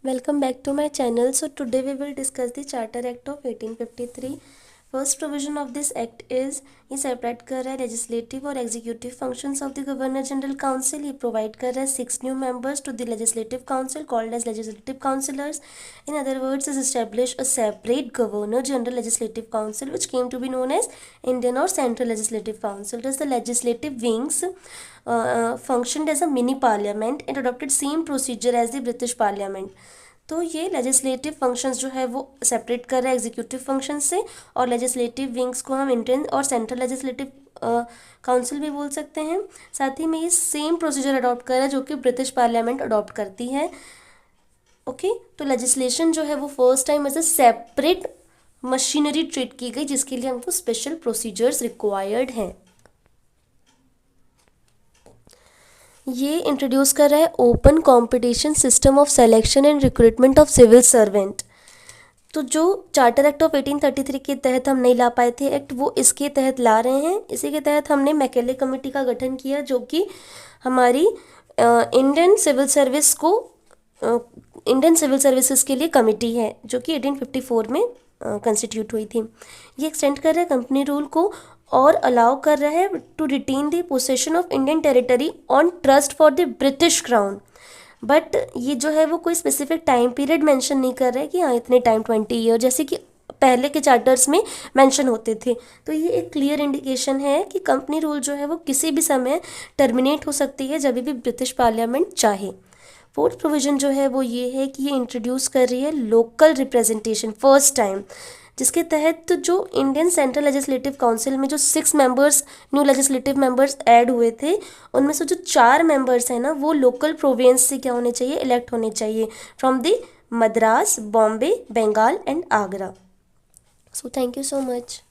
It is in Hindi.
Welcome back to my channel. So today we will discuss the Charter Act of 1853. First provision of this act is ये सेपरेट कर रहा है लेजिस्लेटिव और executive functions of the governor general council. ये प्रोवाइड कर रहा है 6 new members to the legislative council called as legislative councillors. In other words is establish a separate governor general legislative council which came to be known as Indian or Central Legislative Council. Thus the legislative wings functioned as a mini parliament and adopted same procedure as the British Parliament. तो ये लेजिस्लेटिव फंक्शंस जो है वो सेपरेट कर रहा है एग्जीक्यूटिव फंक्शन से, और लेजिस्लेटिव विंग्स को हम इंडियन और सेंट्रल लेजिस्लेटिव काउंसिल भी बोल सकते हैं. साथ ही में ये सेम प्रोसीजर अडॉप्ट कर रहा है जो कि ब्रिटिश पार्लियामेंट अडॉप्ट करती है. ओके, तो लेजिस्लेशन जो है वो first time as a separate machinery treat की गई जिसके लिए हमको स्पेशल प्रोसीजर्स रिक्वायर्ड हैं. ये इंट्रोड्यूस कर रहा है open competition system of selection and recruitment of civil servant. तो जो चार्टर एक्ट ऑफ 1833 के तहत हम नहीं ला पाए थे एक्ट, वो इसके तहत ला रहे हैं. इसी के तहत हमने मैकेले कमेटी का गठन किया जो कि हमारी इंडियन सिविल सर्विस को इंडियन सिविल सर्विसेज के लिए कमेटी है जो कि 1854 में कंस्टिट्यूट हुई थी. ये एक्सटेंड कर रहा है कंपनी रूल को और अलाउ कर रहा है to retain the possession of Indian territory on trust for the British crown. But ये जो है वो कोई स्पेसिफिक टाइम पीरियड मेंशन नहीं कर रहा है कि हाँ इतने टाइम 20 ईयर जैसे कि पहले के चार्टर्स में मेंशन होते थे. तो ये एक क्लियर इंडिकेशन है कि कंपनी रूल जो है वो किसी भी समय टर्मिनेट हो सकती है जब भी ब्रिटिश पार्लियामेंट चाहे. फोर्थ प्रोविज़न जो है वो ये है कि ये इंट्रोड्यूस कर रही है लोकल रिप्रेजेंटेशन फर्स्ट टाइम, जिसके तहत जो इंडियन सेंट्रल लेजिस्लेटिव काउंसिल में जो 6 members new legislative members add हुए थे उनमें से जो 4 मेंबर्स हैं ना वो लोकल प्रोविंस से क्या होने चाहिए, इलेक्ट होने चाहिए from the Madras, Bombay, Bengal and Agra. So thank you so much.